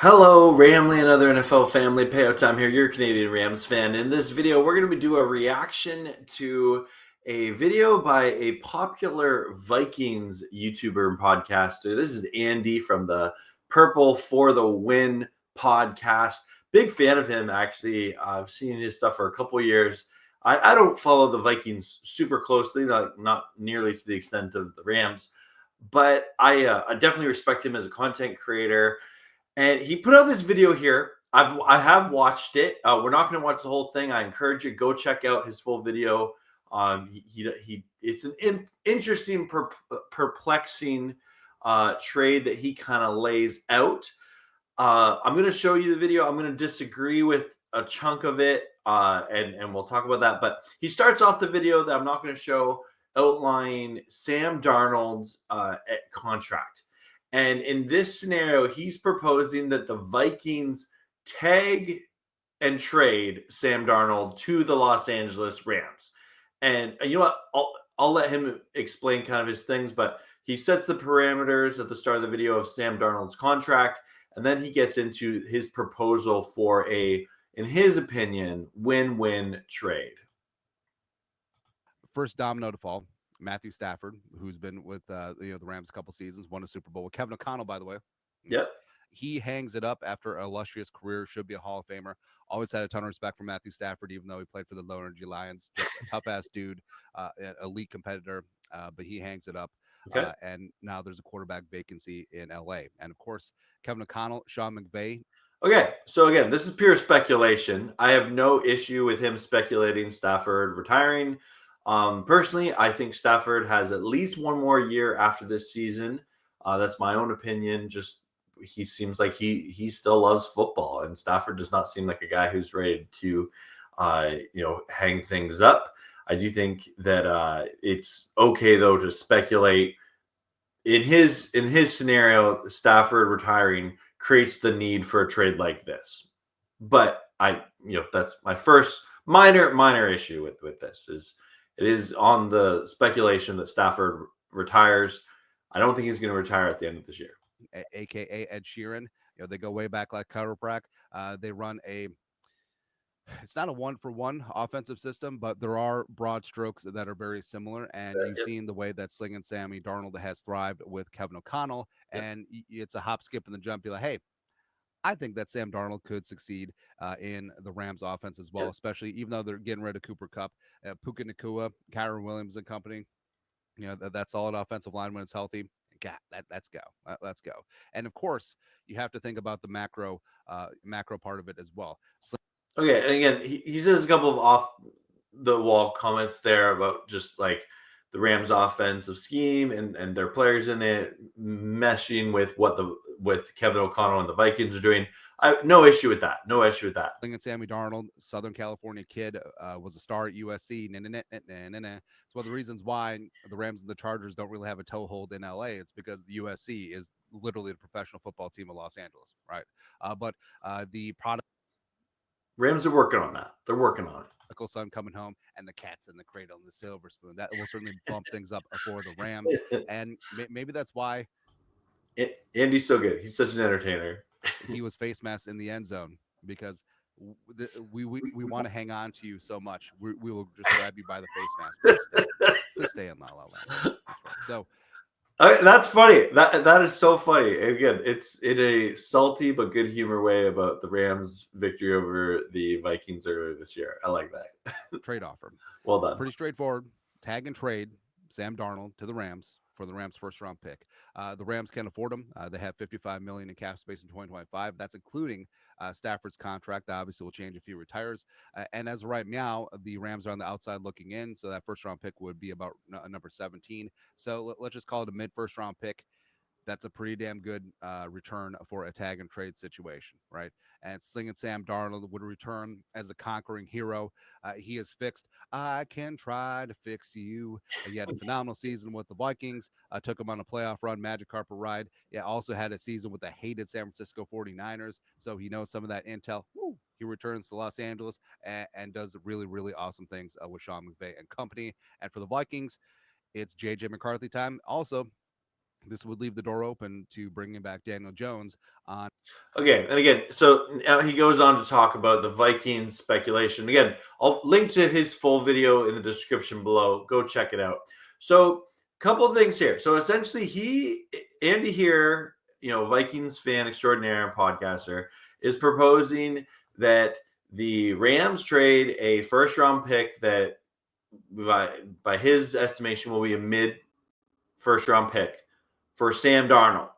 Hello, Ramley and other NFL family. Payout time here, your Canadian Rams fan. In this video, we're going to do a reaction to a video by a popular Vikings YouTuber and podcaster. This is Andy from the Purple for the Win podcast. Big fan of him, actually. I've seen his stuff for a couple years. I don't follow the Vikings super closely, not nearly to the extent of the Rams, but I definitely respect him as a content creator, and he put out this video here. I have watched it. We're not going to watch the whole thing. I encourage you go check out his full video. It's an interesting, perplexing trade that he kind of lays out. I'm going to show you the video. I'm going to disagree with a chunk of it, and we'll talk about that. But he starts off the video that I'm not going to show, outlining Sam Darnold's contract. And in this scenario, he's proposing that the Vikings tag and trade Sam Darnold to the Los Angeles Rams. And you know what? I'll let him explain kind of his things, but he sets the parameters at the start of the video of Sam Darnold's contract, and then he gets into his proposal for a, in his opinion, win-win trade. First domino to fall, Matthew Stafford, who's been with the Rams a couple seasons, won a Super Bowl with Kevin O'Connell, by the way. Yep. He hangs it up after an illustrious career, should be a Hall of Famer. Always had a ton of respect for Matthew Stafford, even though he played for the Low Energy Lions. Just a tough ass dude, elite competitor, but he hangs it up. Okay. And now there's a quarterback vacancy in LA. And of course, Kevin O'Connell, Sean McVay. Okay, so again, this is pure speculation. I have no issue with him speculating Stafford retiring. Personally, I think Stafford has at least one more year after this season. That's my own opinion. Just he seems like he still loves football, and Stafford does not seem like a guy who's ready to, hang things up. I do think that it's okay though to speculate. In his scenario, Stafford retiring creates the need for a trade like this. But that's my first minor issue with this is it is on the speculation that Stafford retires. I don't think he's going to retire at the end of this year. AKA Ed Sheeran. They go way back like chiroprac. They run it's not a one for one offensive system, but there are broad strokes that are very similar. And you've Yep. seen the way that Sling and Sammy Darnold has thrived with Kevin O'Connell. Yep. And it's a hop, skip, and the jump. Be like, hey, I think that Sam Darnold could succeed in the Rams offense as well, Yep. especially even though they're getting rid of Cooper Kupp, Puka Nakua, Kyron Williams and company. That solid offensive line when it's healthy. God, let's go. Let's go. And of course, you have to think about the macro part of it as well. Okay, and again, he says a couple of off the wall comments there about just like the Rams offensive scheme and their players in it meshing with Kevin O'Connell and the Vikings are doing. I have no issue with that. No issue with that. And Sammy Darnold, Southern California kid, was a star at USC. It's one of the reasons why the Rams and the Chargers don't really have a toehold in LA. It's because the USC is literally the professional football team of Los Angeles, right? But the product. Rams are working on that. They're working on Son coming home and the cat's in the cradle and the silver spoon. That will certainly bump things up for the Rams. it. And maybe that's why Andy's so good. He's such an entertainer. he was face mask in the end zone because we want to hang on to you so much. We will just grab you by the face mask. Please stay in La La Land. That's right. So That's funny. That is so funny. Again, it's in a salty but good humor way about the Rams' victory over the Vikings earlier this year. I like that. trade offer. Well done. Pretty straightforward. Tag and trade Sam Darnold to the Rams for the Rams' first round pick. The Rams can't afford him. They have $55 million in cap space in 2025. That's including Stafford's contract. That obviously will change if he retires. And as of right now, the Rams are on the outside looking in. So that first round pick would be about number 17. So let's just call it a mid first round pick. That's a pretty damn good return for a tag and trade situation, right? And Sling and Sam Darnold would return as a conquering hero. He is fixed. I can try to fix you. He had a phenomenal season with the Vikings. Took him on a playoff run, magic carpet ride. Yeah, also had a season with the hated San Francisco 49ers. So he knows some of that intel. Woo. He returns to Los Angeles and does really, really awesome things with Sean McVay and company. And for the Vikings, it's JJ McCarthy time. Also, this would leave the door open to bringing back Daniel Jones on. Okay, and again, so now he goes on to talk about the Vikings speculation. Again, I'll link to his full video in the description below. Go check it out. So, couple of things here. So essentially, Andy here, Vikings fan extraordinaire and podcaster, is proposing that the Rams trade a first round pick that by his estimation will be a mid first round pick for Sam Darnold.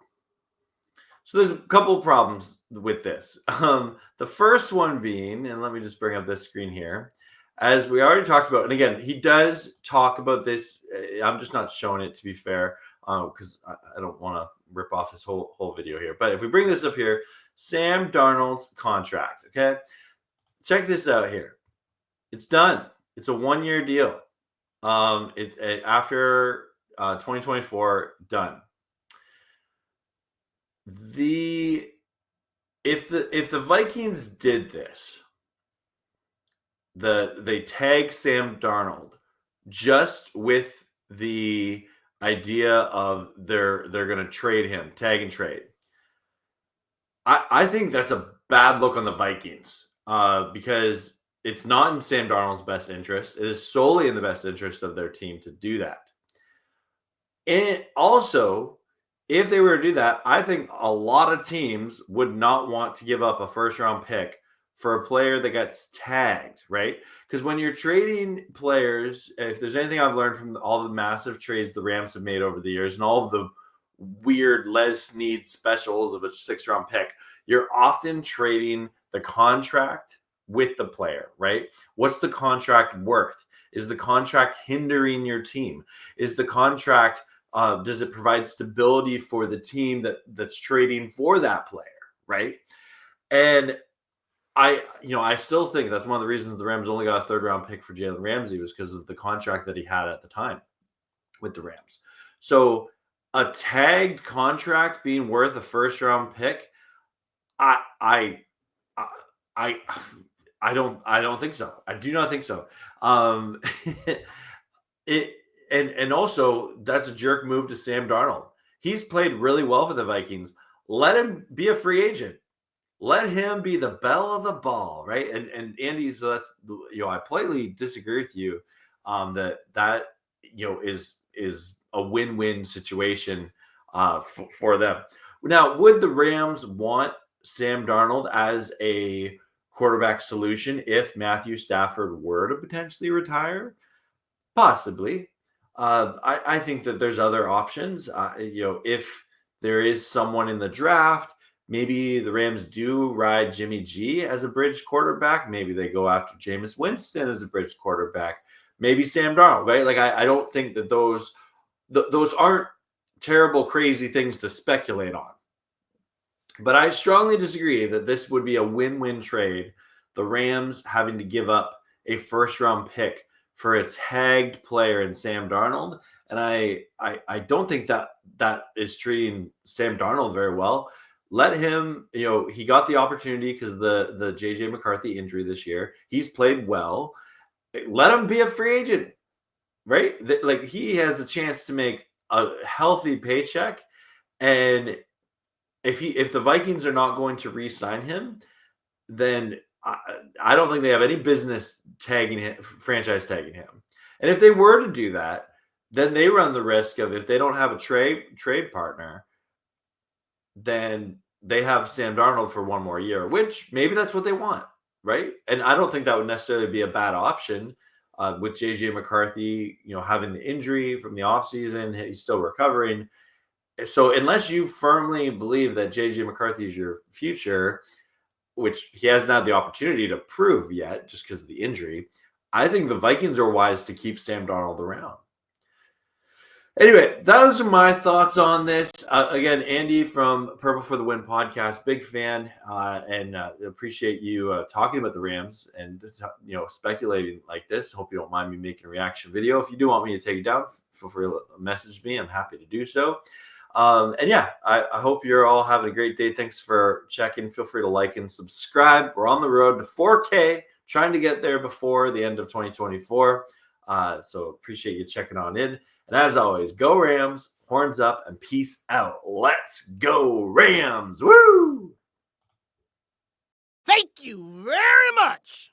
So there's a couple of problems with this. The first one being, and let me just bring up this screen here, as we already talked about, and again, he does talk about this. I'm just not showing it, to be fair, because I don't want to rip off his whole video here. But if we bring this up here, Sam Darnold's contract, okay? Check this out here. It's done. It's a 1-year deal. After 2024, done. If the Vikings did this, they tag Sam Darnold just with the idea of they're going to trade him, tag and trade. I think that's a bad look on the Vikings because it's not in Sam Darnold's best interest. It is solely in the best interest of their team to do that. And also, if they were to do that, I think a lot of teams would not want to give up a first-round pick for a player that gets tagged, right? Because when you're trading players, if there's anything I've learned from all the massive trades the Rams have made over the years and all of the weird Les Snead specials of a 6th-round pick, you're often trading the contract with the player, right? What's the contract worth? Is the contract hindering your team? Is the contract does it provide stability for the team that's trading for that player, right? And I still think that's one of the reasons the Rams only got a 3rd-round pick for Jalen Ramsey was because of the contract that he had at the time with the Rams. So a tagged contract being worth a 1st-round pick, I don't think so. I do not think so. And also that's a jerk move to Sam Darnold. He's played really well for the Vikings. Let him be a free agent. Let him be the belle of the ball, right? And Andy, so that's I politely disagree with you that is a win-win situation for them. Now, would the Rams want Sam Darnold as a quarterback solution if Matthew Stafford were to potentially retire? Possibly. I think that there's other options. If there is someone in the draft, maybe the Rams do ride Jimmy G as a bridge quarterback. Maybe they go after Jameis Winston as a bridge quarterback. Maybe Sam Darnold, right? Like I don't think that those aren't terrible, crazy things to speculate on. But I strongly disagree that this would be a win-win trade. The Rams having to give up a 1st-round pick for a tagged player in Sam Darnold. And I don't think that is treating Sam Darnold very well. Let him, he got the opportunity because the JJ McCarthy injury this year. He's played well. Let him be a free agent, right? Like he has a chance to make a healthy paycheck. And if the Vikings are not going to re-sign him, then I don't think they have any business tagging him, franchise tagging him. And if they were to do that, then they run the risk of, if they don't have a trade partner, then they have Sam Darnold for 1 more year, which maybe that's what they want, right? And I don't think that would necessarily be a bad option with JJ McCarthy, having the injury from the offseason. He's still recovering. So unless you firmly believe that JJ McCarthy is your future, which he hasn't had the opportunity to prove yet just because of the injury, I think the Vikings are wise to keep Sam Darnold around. Anyway, those are my thoughts on this. Again, Andy from Purple for the Win podcast, big fan, and appreciate you talking about the Rams and speculating like this. Hope you don't mind me making a reaction video. If you do want me to take it down, feel free to message me. I'm happy to do so. And yeah, I hope you're all having a great day. Thanks for checking. Feel free to like and subscribe. We're on the road to 4K, trying to get there before the end of 2024. So appreciate you checking on in. And as always, go Rams. horns up, and peace out. Let's go, Rams! Woo! Thank you very much.